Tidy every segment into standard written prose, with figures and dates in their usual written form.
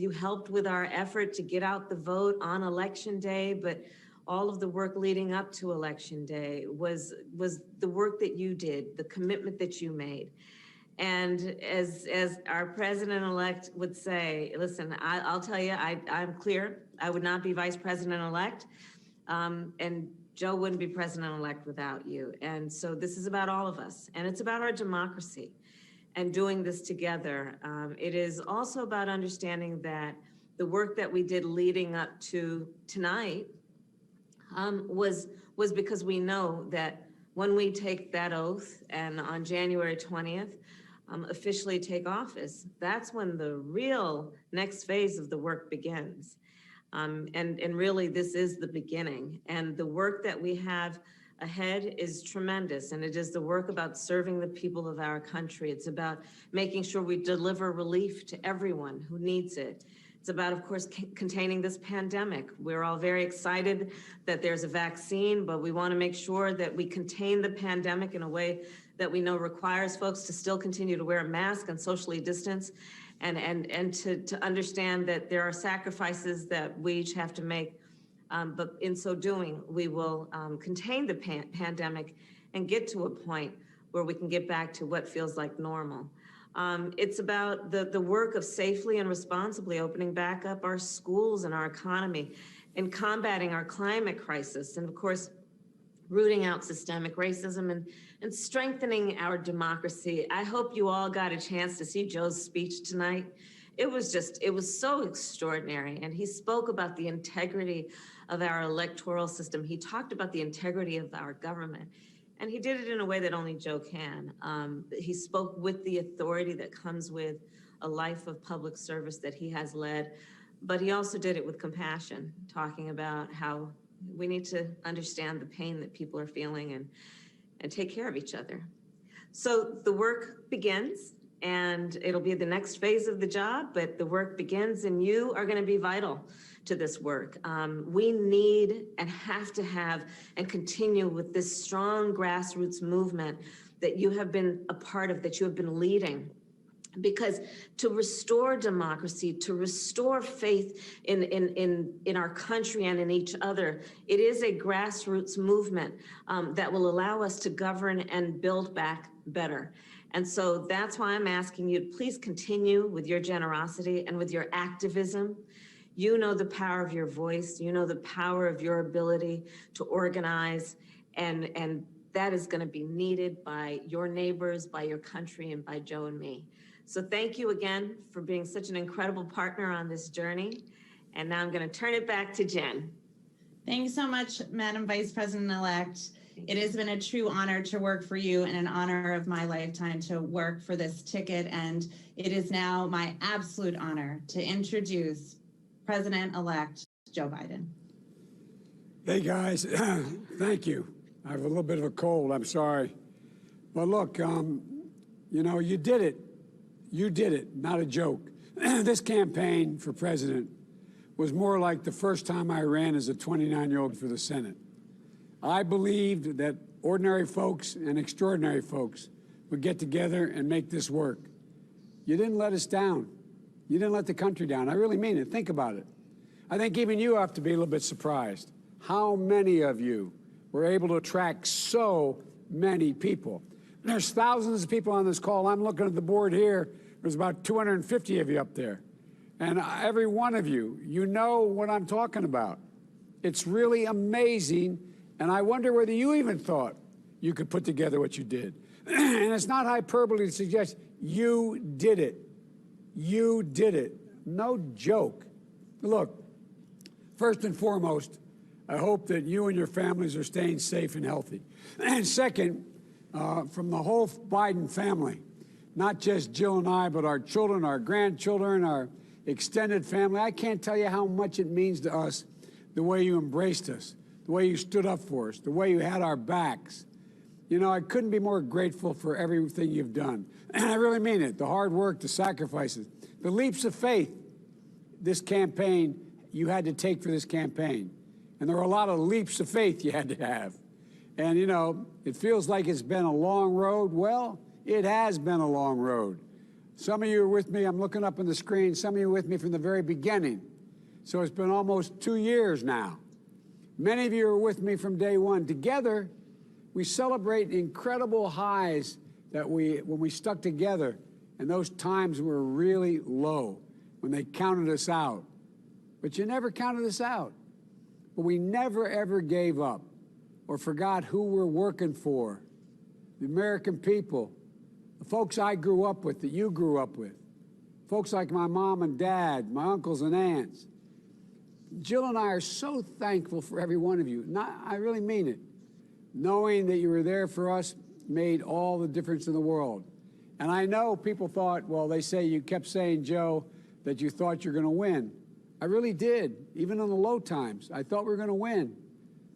You helped with our effort to get out the vote on Election Day, but all of the work leading up to Election Day was the work that you did, the commitment that you made. And as our president-elect would say, listen, I'll tell you, I'm clear. I would not be vice president-elect, and Joe wouldn't be president-elect without you. And so this is about all of us, and it's about our democracy and doing this together. It is also about understanding that the work that we did leading up to tonight was because we know that when we take that oath and on January 20th, officially take office, that's when the real next phase of the work begins. And really this is the beginning. And the work that we have ahead is tremendous. And it is the work about serving the people of our country. It's about making sure we deliver relief to everyone who needs it. It's about, of course, containing this pandemic. We're all very excited that there's a vaccine, but we want to make sure that we contain the pandemic in a way that we know requires folks to still continue to wear a mask and socially distance, and to understand that there are sacrifices that we each have to make. But in so doing, we will contain the pandemic and get to a point where we can get back to what feels like normal. It's about the work of safely and responsibly opening back up our schools and our economy, and combating our climate crisis, and of course, rooting out systemic racism and strengthening our democracy. I hope you all got a chance to see Joe's speech tonight. It was so extraordinary. And he spoke about the integrity of our electoral system. He talked about the integrity of our government. And he did it in a way that only Joe can. He spoke with the authority that comes with a life of public service that he has led, but he also did it with compassion, talking about how we need to understand the pain that people are feeling and take care of each other. So the work begins, and it'll be the next phase of the job, but the work begins, and you are going to be vital to this work. We need and have to have and continue with this strong grassroots movement that you have been a part of, that you have been leading. Because to restore democracy, to restore faith in our country and in each other, it is a grassroots movement that will allow us to govern and build back better. And so that's why I'm asking you to please continue with your generosity and with your activism. You know the power of your voice, you know the power of your ability to organize, and that is going to be needed by your neighbors, by your country, and by Joe and me. So thank you again for being such an incredible partner on this journey. And now I'm going to turn it back to Jen. Thank you so much, Madam Vice President-elect. It has been a true honor to work for you and an honor of my lifetime to work for this ticket. And it is now my absolute honor to introduce President-elect Joe Biden. Hey guys, thank you. I have a little bit of a cold, I'm sorry. But look, you know, you did it. You did it, not a joke. This campaign for president was more like the first time I ran as a 29-year-old for the Senate. I believed that ordinary folks and extraordinary folks would get together and make this work. You didn't let us down. You didn't let the country down. I really mean it. Think about it. I think even you have to be a little bit surprised. How many of you were able to attract so many people? There's thousands of people on this call. I'm looking at the board here. There's about 250 of you up there. And every one of you, you know what I'm talking about. It's really amazing. And I wonder whether you even thought you could put together what you did. And it's not hyperbole to suggest you did it. You did it. No joke. Look, first and foremost, I hope that you and your families are staying safe and healthy. And second, from the whole Biden family, not just Jill and I, but our children, our grandchildren, our extended family, I can't tell you how much it means to us the way you embraced us, the way you stood up for us, the way you had our backs. You know, I couldn't be more grateful for everything you've done. And I really mean it, the hard work, the sacrifices, the leaps of faith this campaign, you had to take for this campaign. And there were a lot of leaps of faith you had to have. And, you know, it feels like it's been a long road. Well, it has been a long road. Some of you are with me, I'm looking up on the screen, some of you are with me from the very beginning. So it's been almost 2 years now. Many of you are with me from day one. Together, we celebrate incredible highs that when we stuck together, and those times were really low, when they counted us out. But you never counted us out. But we never, ever gave up or forgot who we're working for, the American people, the folks I grew up with, that you grew up with, folks like my mom and dad, my uncles and aunts. Jill and I are so thankful for every one of you. I really mean it. Knowing that you were there for us made all the difference in the world. And I know people thought, well, they say you kept saying, Joe, that you thought you're going to win. I really did, even in the low times. I thought we were going to win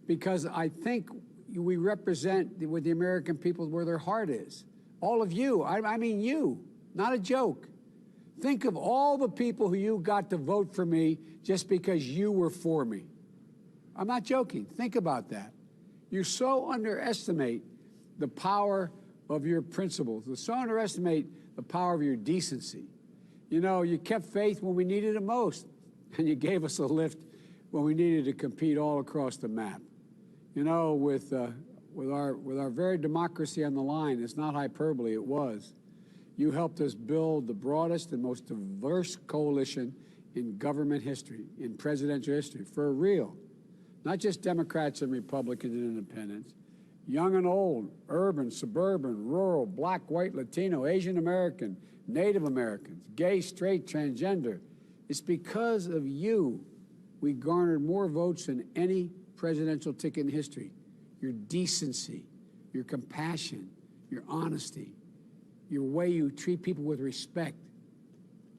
because I think we represent with the American people where their heart is. All of you, I mean you, not a joke. Think of all the people who you got to vote for me just because you were for me. I'm not joking. Think about that. You so underestimate the power of your principles. You so underestimate the power of your decency. You know, you kept faith when we needed it most, and you gave us a lift when we needed to compete all across the map. You know, with our very democracy on the line, it's not hyperbole, it was. You helped us build the broadest and most diverse coalition in government history, in presidential history, for real. Not just Democrats and Republicans and independents, young and old, urban, suburban, rural, black, white, Latino, Asian American, Native Americans, gay, straight, transgender. It's because of you we garnered more votes than any presidential ticket in history. Your decency, your compassion, your honesty, your way you treat people with respect.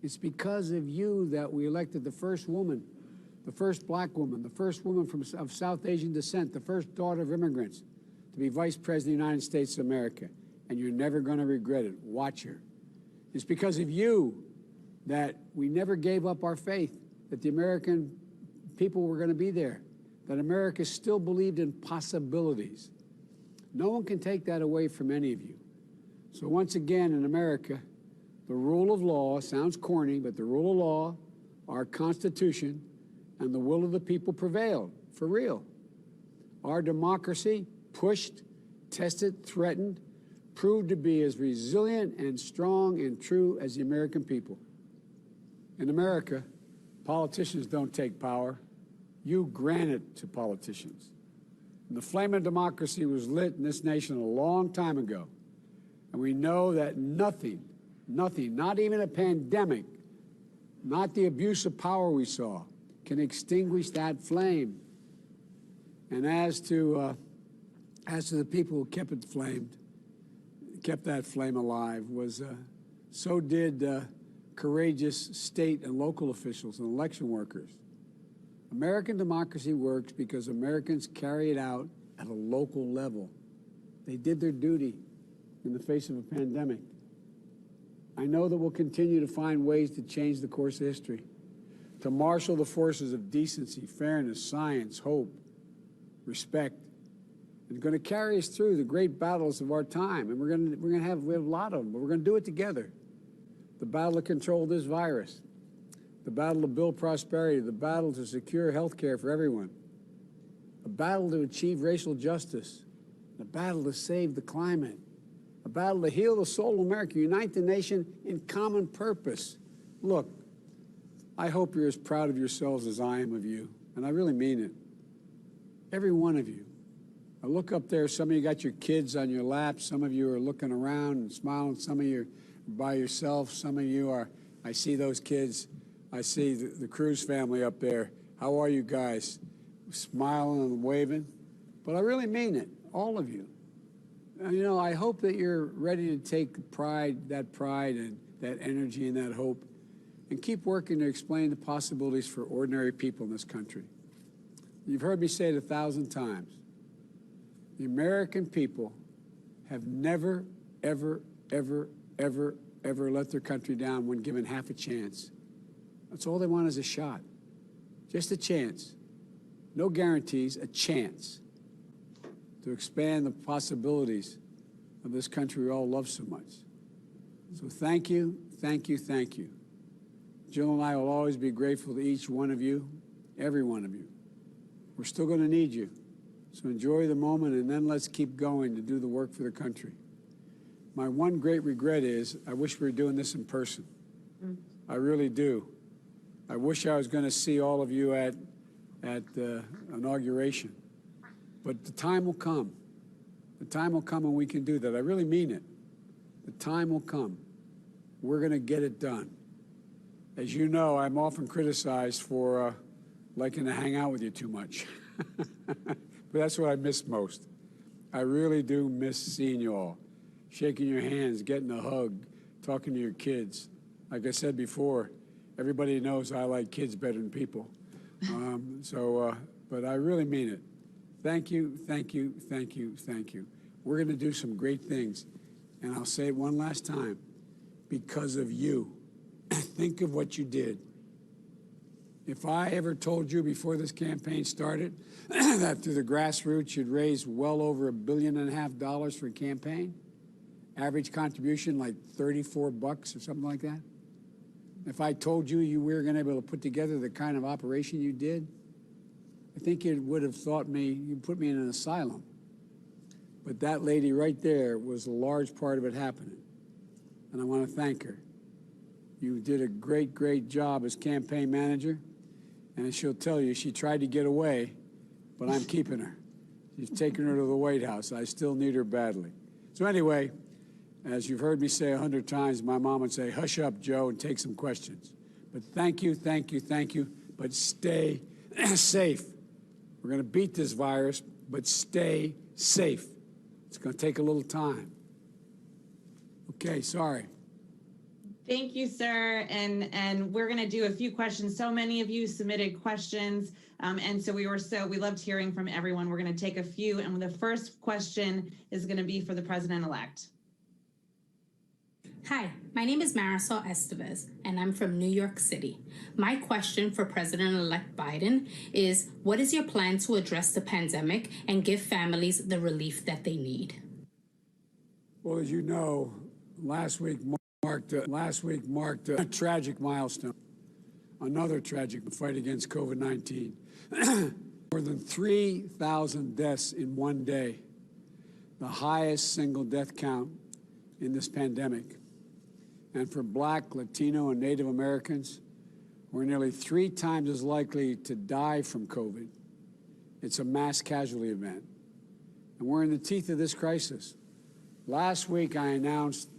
It's because of you that we elected the first woman, the first black woman, the first woman of South Asian descent, the first daughter of immigrants to be Vice President of the United States of America. And you're never going to regret it. Watch her. It's because of you that we never gave up our faith, that the American people were going to be there, that America still believed in possibilities. No one can take that away from any of you. So once again, in America, the rule of law, sounds corny, but the rule of law, our Constitution, and the will of the people prevailed, for real. Our democracy, pushed, tested, threatened, proved to be as resilient and strong and true as the American people. In America, politicians don't take power. You grant it to politicians. And the flame of democracy was lit in this nation a long time ago. And we know that nothing, not even a pandemic, not the abuse of power we saw, can extinguish that flame. And as to the people who kept it flamed, kept that flame alive, so did courageous state and local officials and election workers. American democracy works because Americans carry it out at a local level. They did their duty in the face of a pandemic. I know that we'll continue to find ways to change the course of history, to marshal the forces of decency, fairness, science, hope, respect. It's going to carry us through the great battles of our time, and we have a lot of them, but we're going to do it together. The battle to control this virus, the battle to build prosperity, the battle to secure health care for everyone, a battle to achieve racial justice, a battle to save the climate, a battle to heal the soul of America, unite the nation in common purpose. Look, I hope you're as proud of yourselves as I am of you, and I really mean it. Every one of you. I look up there, some of you got your kids on your lap, some of you are looking around and smiling, some of you are by yourself, some of you are, I see those kids, I see the Cruz family up there. How are you guys? Smiling and waving. But I really mean it, all of you. You know, I hope that you're ready to take pride and that energy and that hope, and keep working to explain the possibilities for ordinary people in this country. You've heard me say it 1,000 times. The American people have never, ever, ever, ever, ever let their country down when given half a chance. That's all they want is a shot. Just a chance. No guarantees, a chance to expand the possibilities of this country we all love so much. So thank you, thank you, thank you. Jill and I will always be grateful to each one of you, every one of you. We're still going to need you. So enjoy the moment, and then let's keep going to do the work for the country. My one great regret is I wish we were doing this in person. I really do. I wish I was going to see all of you at the inauguration. But the time will come. The time will come when we can do that. I really mean it. The time will come. We're going to get it done. As you know, I'm often criticized for liking to hang out with you too much. But that's what I miss most. I really do miss seeing you all, shaking your hands, getting a hug, talking to your kids. Like I said before, everybody knows I like kids better than people. But I really mean it. Thank you, thank you, thank you, thank you. We're going to do some great things. And I'll say it one last time, because of you. Think of what you did. If I ever told you before this campaign started that through the grassroots you'd raise well over $1.5 billion for a campaign, average contribution like $34 or something like that, if I told you you were going to be able to put together the kind of operation you did, I think you would have thought you'd put me in an asylum. But that lady right there was a large part of it happening. And I want to thank her. You did a great, great job as campaign manager. And she'll tell you she tried to get away, but I'm keeping her. She's taking her to the White House. I still need her badly. So anyway, as you've heard me say 100 times, my mom would say, hush up, Joe, and take some questions. But thank you, thank you, thank you. But stay safe. We're going to beat this virus, but stay safe. It's going to take a little time. Okay, sorry. Thank you, sir. And we're going to do a few questions. So many of you submitted questions. And so we loved hearing from everyone. We're going to take a few. And the first question is going to be for the president-elect. Hi, my name is Marisol Estevez, and I'm from New York City. My question for President-elect Biden is, what is your plan to address the pandemic and give families the relief that they need? Well, as you know, last week marked a tragic milestone, another tragic fight against COVID-19. More than 3,000 deaths in one day, the highest single death count in this pandemic. And for Black, Latino, and Native Americans, we're nearly 3 times as likely to die from COVID. It's a mass casualty event. And we're in the teeth of this crisis. Last week, I announced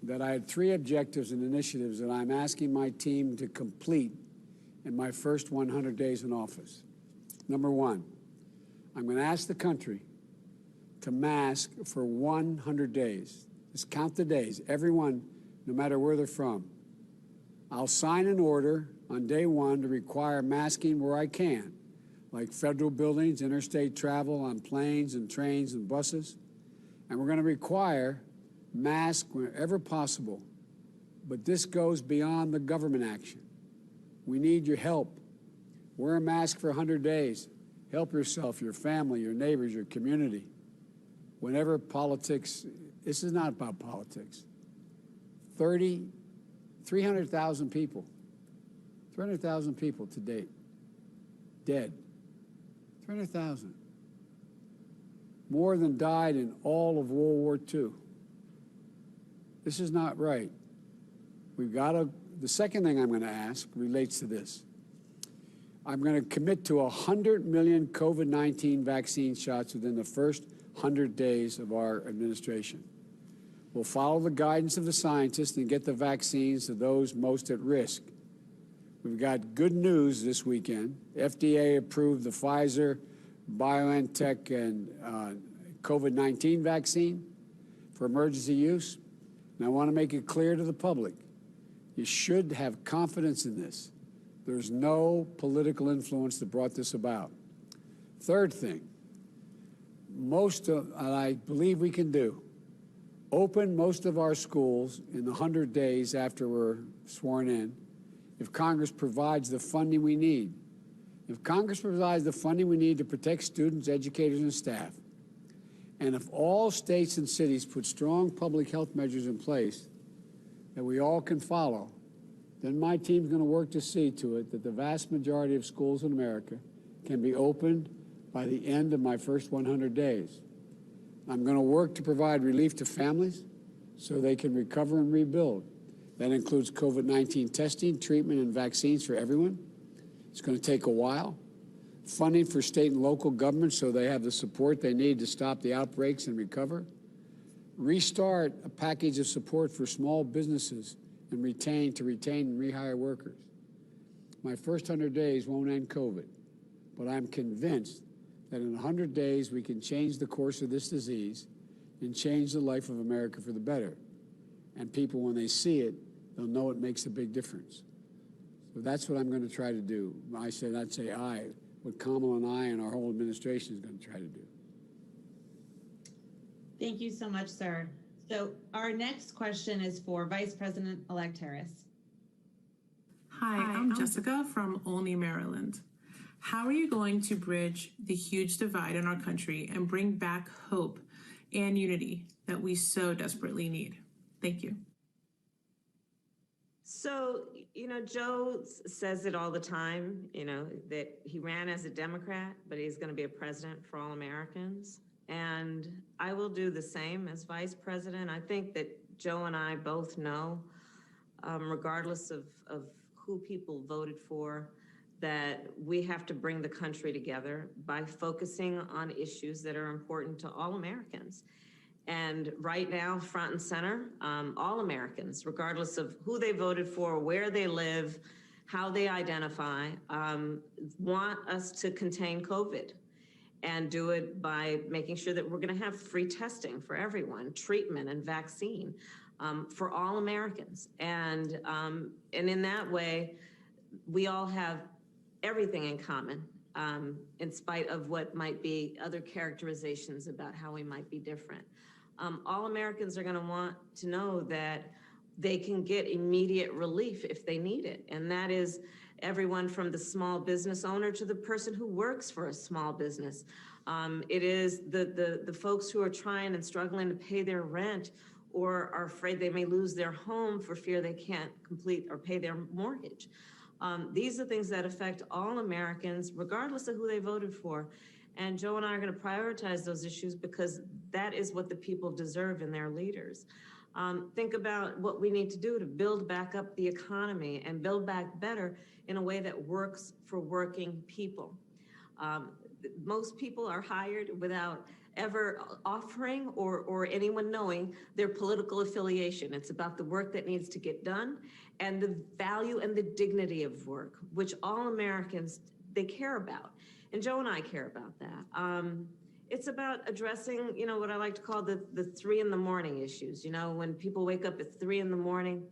that I had 3 objectives and initiatives that I'm asking my team to complete in my first 100 days in office. Number 1, I'm going to ask the country to mask for 100 days. Just count the days, everyone, no matter where they're from. I'll sign an order on day 1 to require masking where I can, like federal buildings, interstate travel, on planes and trains and buses. And we're going to require masks wherever possible. But this goes beyond the government action. We need your help. Wear a mask for 100 days. Help yourself, your family, your neighbors, your community. Whenever politics, this is not about politics. 300,000 people. 300,000 people to date. Dead. 300,000. More than died in all of World War II. This is not right. We've got to, the second thing I'm going to ask relates to this. I'm going to commit to 100 million COVID-19 vaccine shots within the first 100 days of our administration. We'll follow the guidance of the scientists and get the vaccines to those most at risk. We've got good news this weekend. FDA approved the Pfizer, BioNTech, and COVID-19 vaccine for emergency use. And I want to make it clear to the public, you should have confidence in this. There's no political influence that brought this about. Third thing, I believe we can do, open most of our schools in the 100 days after we're sworn in if Congress provides the funding we need. If Congress provides the funding we need to protect students, educators, and staff, and if all states and cities put strong public health measures in place, that we all can follow, then my team's going to work to see to it that the vast majority of schools in America can be opened by the end of my first 100 days. I'm going to work to provide relief to families so they can recover and rebuild. That includes COVID-19 testing, treatment, and vaccines for everyone. It's going to take a while. Funding for state and local governments so they have the support they need to stop the outbreaks and recover. Restart a package of support for small businesses and retain and rehire workers. My first 100 days won't end COVID, but I'm convinced that in 100 days we can change the course of this disease and change the life of America for the better. And people, when they see it, they'll know it makes a big difference. So that's what I'm going to try to do. I'd say what Kamala and I and our whole administration is going to try to do. Thank you so much, sir. So our next question is for Vice President-elect Harris. Hi, I'm Jessica from Olney, Maryland. How are you going to bridge the huge divide in our country and bring back hope and unity that we so desperately need? Thank you. So, Joe says it all the time, that he ran as a Democrat, but he's going to be a president for all Americans. And I will do the same as vice president. I think that Joe and I both know, regardless of who people voted for, that we have to bring the country together by focusing on issues that are important to all Americans. And right now, front and center, all Americans, regardless of who they voted for, where they live, how they identify, want us to contain COVID and do it by making sure that we're going to have free testing for everyone, treatment and vaccine for all Americans. And in that way, we all have everything in common, in spite of what might be other characterizations about how we might be different. All Americans are going to want to know that they can get immediate relief if they need it. And that is everyone from the small business owner to the person who works for a small business. It is the folks who are trying and struggling to pay their rent or are afraid they may lose their home for fear they can't complete or pay their mortgage. These are things that affect all Americans, regardless of who they voted for. And Joe and I are going to prioritize those issues because that is what the people deserve in their leaders. Think about what we need to do to build back up the economy and build back better in a way that works for working people. Most people are hired without ever offering or anyone knowing their political affiliation. It's about the work that needs to get done and the value and the dignity of work, which all Americans, they care about. And Joe and I care about that. It's about addressing, what I like to call the 3 in the morning issues. When people wake up at 3 in the morning,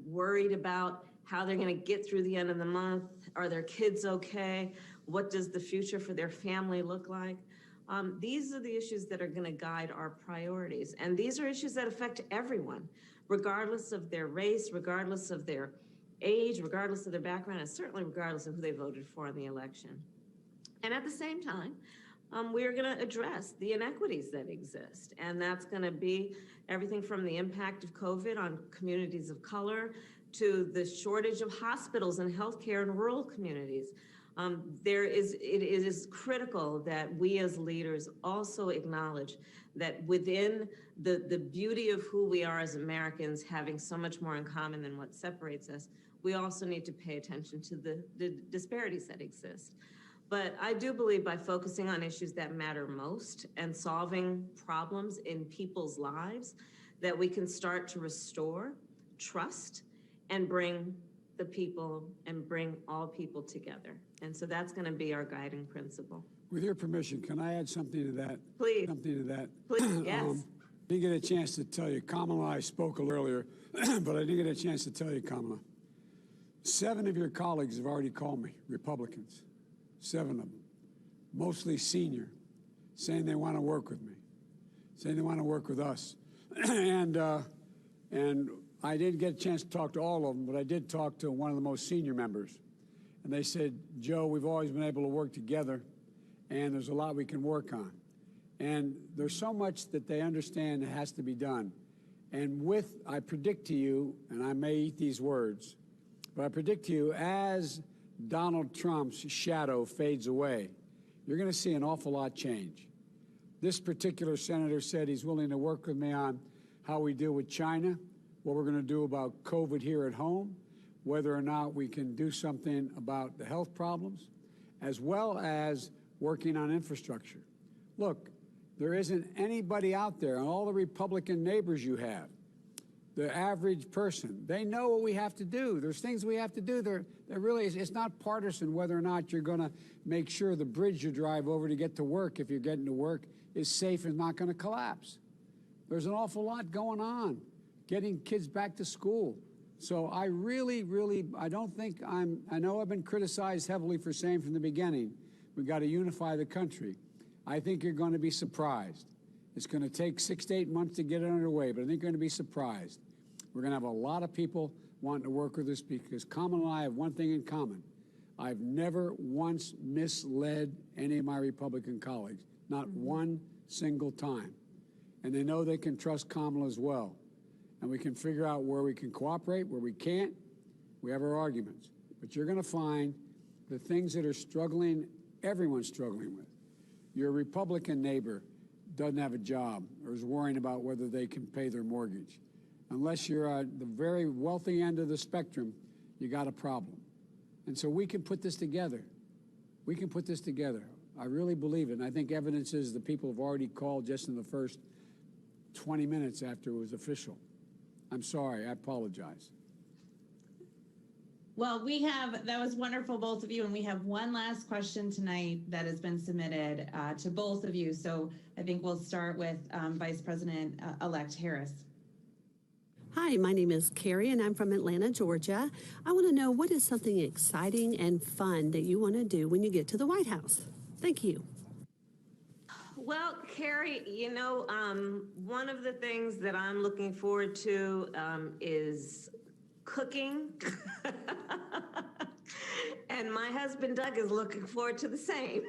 worried about how they're going to get through the end of the month. Are their kids okay? What does the future for their family look like? These are the issues that are going to guide our priorities. And these are issues that affect everyone, regardless of their race, regardless of their age, regardless of their background, and certainly regardless of who they voted for in the election. And at the same time, we're going to address the inequities that exist. And that's going to be everything from the impact of COVID on communities of color to the shortage of hospitals and healthcare in rural communities. It is critical that we as leaders also acknowledge that within the beauty of who we are as Americans, having so much more in common than what separates us, we also need to pay attention to the disparities that exist. But I do believe by focusing on issues that matter most and solving problems in people's lives, that we can start to restore trust and bring the people and bring all people together. And so that's going to be our guiding principle. With your permission, can I add something to that? Please. Something to that. Please, yes. I didn't get a chance to tell you, Kamala, I spoke a little earlier, but I didn't get a chance to tell you, Kamala. 7 of your colleagues have already called me, Republicans. 7 of them, mostly senior, saying they want to work with me, saying they want to work with us. And I didn't get a chance to talk to all of them, but I did talk to one of the most senior members. And they said, Joe, we've always been able to work together, and there's a lot we can work on. And there's so much that they understand that has to be done. And I predict to you, and I may eat these words, but I predict to you as Donald Trump's shadow fades away, you're going to see an awful lot change. This particular senator said he's willing to work with me on how we deal with China, what we're going to do about COVID here at home, whether or not we can do something about the health problems, as well as working on infrastructure. Look, there isn't anybody out there, and all the Republican neighbors you have, the average person, they know what we have to do. There's things we have to do. They're really, it's not partisan whether or not you're going to make sure the bridge you drive over to get to work, if you're getting to work, is safe and not going to collapse. There's an awful lot going on, getting kids back to school. So I really, I don't think I know I've been criticized heavily for saying from the beginning, we've got to unify the country. I think you're going to be surprised. It's going to take 6 to 8 months to get it underway, but I think you're going to be surprised. We're going to have a lot of people wanting to work with us because Kamala and I have one thing in common. I've never once misled any of my Republican colleagues, not one single time. And they know they can trust Kamala as well. And we can figure out where we can cooperate, where we can't. We have our arguments. But you're going to find the things that are struggling, everyone's struggling with. Your Republican neighbor doesn't have a job or is worrying about whether they can pay their mortgage. Unless you're at the very wealthy end of the spectrum, you got a problem. And so we can put this together. We can put this together. I really believe it. And I think evidence is the people have already called just in the first 20 minutes after it was official. I'm sorry. I apologize. Well, that was wonderful, both of you. And we have one last question tonight that has been submitted to both of you. So I think we'll start with Vice President-elect Harris. Hi, my name is Carrie, and I'm from Atlanta, Georgia. I want to know, what is something exciting and fun that you want to do when you get to the White House? Thank you. Well, Carrie, you know, one of the things that I'm looking forward to is cooking. And my husband, Doug, is looking forward to the same.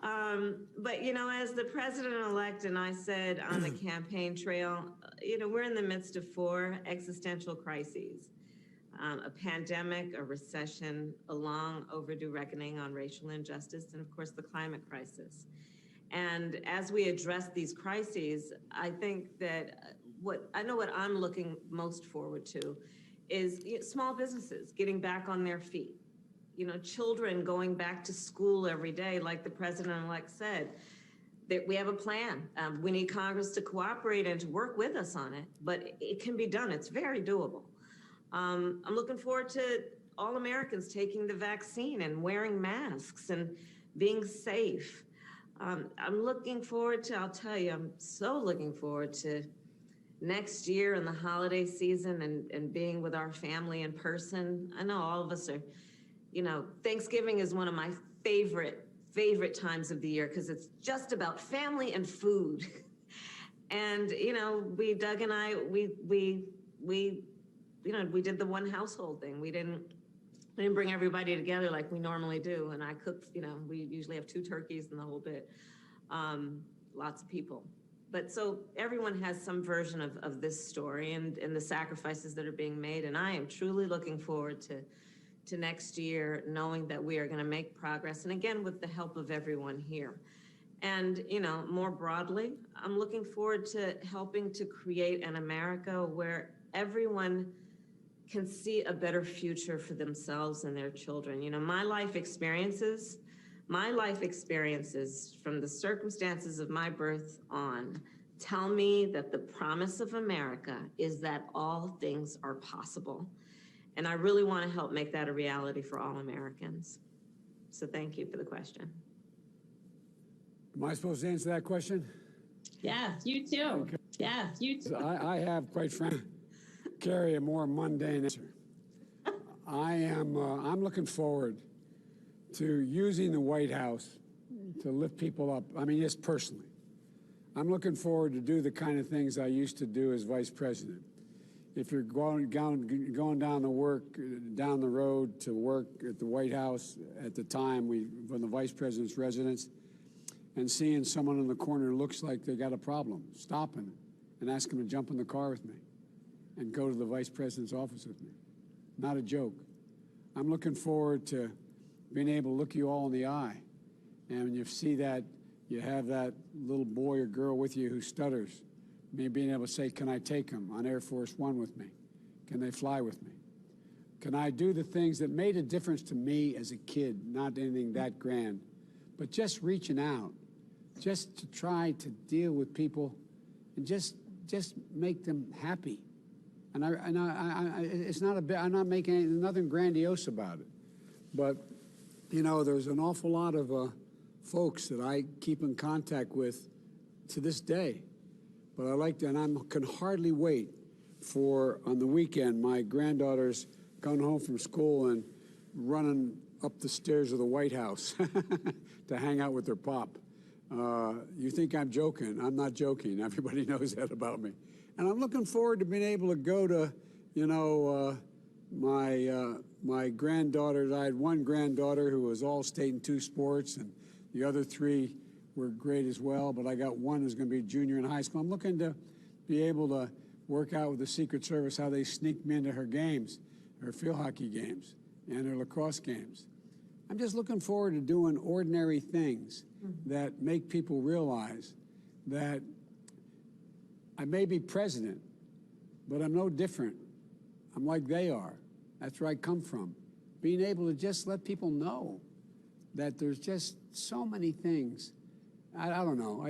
But, you know, as the president-elect and I said on the campaign trail, you know, we're in the midst of 4 existential crises. A pandemic, a recession, a long overdue reckoning on racial injustice, and of course the climate crisis. And as we address these crises, I think that what I'm looking most forward to is small businesses getting back on their feet. You know, children going back to school every day, like the president-elect said, that we have a plan. We need Congress to cooperate and to work with us on it, but it can be done. It's very doable. I'm looking forward to all Americans taking the vaccine and wearing masks and being safe. I'm looking forward to, I'll tell you, I'm so looking forward to next year and the holiday season and being with our family in person. I know all of us are, you know, Thanksgiving is one of my favorite times of the year because it's just about family and food. And, you know, Doug and I, we did the one household thing. We didn't bring everybody together like we normally do. And I cooked, you know, we usually have 2 turkeys and the whole bit. Lots of people. But so everyone has some version of this story and the sacrifices that are being made. And I am truly looking forward to next year, knowing that we are going to make progress. And again, with the help of everyone here. And, you know, more broadly, I'm looking forward to helping to create an America where everyone can see a better future for themselves and their children. You know, my life experiences from the circumstances of my birth on tell me that the promise of America is that all things are possible. And I really want to help make that a reality for all Americans. So thank you for the question. Am I supposed to answer that question? Yes, you too. Okay. Yes, you too. I have, quite frankly, Carrie, a more mundane answer. I'm looking forward to using the White House to lift people up. I mean, just personally. I'm looking forward to do the kind of things I used to do as vice president. If you're going down the road to work at the White House at the time when the vice president's residence, and seeing someone in the corner looks like they got a problem, stopping and ask them to jump in the car with me and go to the vice president's office with me. Not a joke. I'm looking forward to being able to look you all in the eye. And when you see that, you have that little boy or girl with you who stutters, me being able to say, can I take them on Air Force One with me? Can they fly with me? Can I do the things that made a difference to me as a kid, not anything that grand, but just reaching out, just to try to deal with people and just make them happy. And it's not a bit, I'm not making nothing grandiose about it. But, you know, there's an awful lot of folks that I keep in contact with to this day. But I like to, and I can hardly wait for, on the weekend, my granddaughter's coming home from school and running up the stairs of the White House to hang out with their pop. You think I'm joking. I'm not joking. Everybody knows that about me. And I'm looking forward to being able to go to, you know, my granddaughters. I had one granddaughter who was all state in 2 sports, and the other 3 were great as well. But I got one who's going to be a junior in high school. I'm looking to be able to work out with the Secret Service how they sneak me into her games, her field hockey games, and her lacrosse games. I'm just looking forward to doing ordinary things that make people realize that I may be president, but I'm no different. I'm like they are. That's where I come from. Being able to just let people know that there's just so many things. I don't know.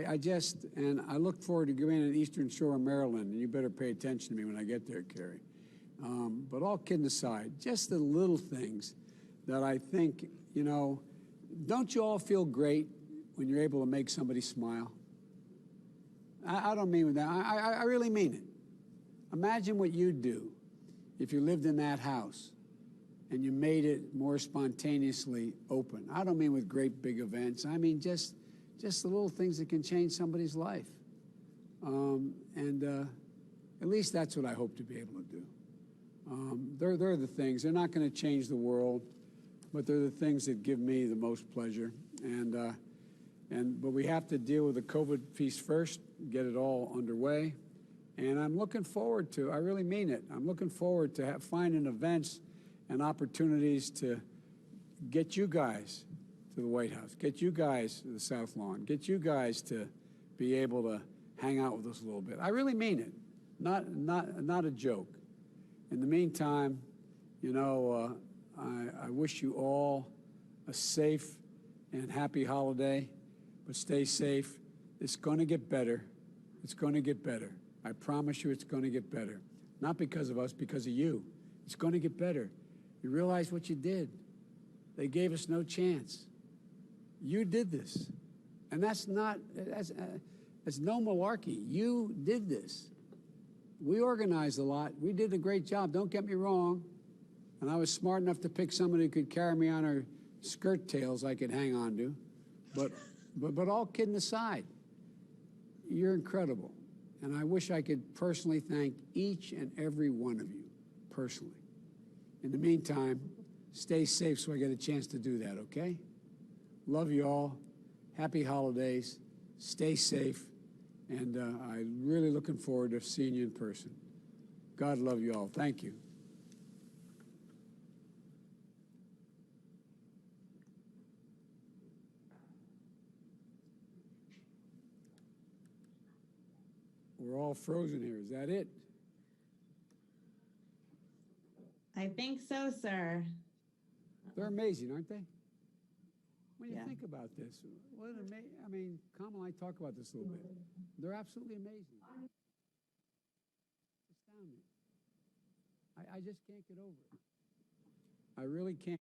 And I look forward to going to Eastern Shore, Maryland, and you better pay attention to me when I get there, Carrie. But all kidding aside, just the little things that I think, you know, don't you all feel great when you're able to make somebody smile? I don't mean that. I really mean it. Imagine what you'd do if you lived in that house and you made it more spontaneously open. I don't mean with great big events. I mean just the little things that can change somebody's life. At least that's what I hope to be able to do. They're the things. They're not going to change the world, but they're the things that give me the most pleasure. But we have to deal with the COVID piece first, get it all underway. And I'm looking forward to, I really mean it, I'm looking forward to finding events and opportunities to get you guys to the White House, get you guys to the South Lawn, get you guys to be able to hang out with us a little bit. I really mean it, not a joke. In the meantime, you know, I wish you all a safe and happy holiday, but stay safe. It's going to get better. It's going to get better. I promise you it's going to get better. Not because of us, because of you. It's going to get better. You realize what you did. They gave us no chance. You did this. And that's no malarkey. You did this. We organized a lot. We did a great job. Don't get me wrong. And I was smart enough to pick somebody who could carry me on her skirt tails I could hang on to. But all kidding aside, you're incredible. And I wish I could personally thank each and every one of you, personally. In the meantime, stay safe so I get a chance to do that, okay? Love you all. Happy holidays. Stay safe. And I'm really looking forward to seeing you in person. God love you all. Thank you. We're all frozen here. Is that it? I think so, sir. They're amazing, aren't they? When you Yeah. think about this, I mean, Kamala and I talk about this a little bit. They're absolutely amazing. Astounding. I just can't get over it. I really can't.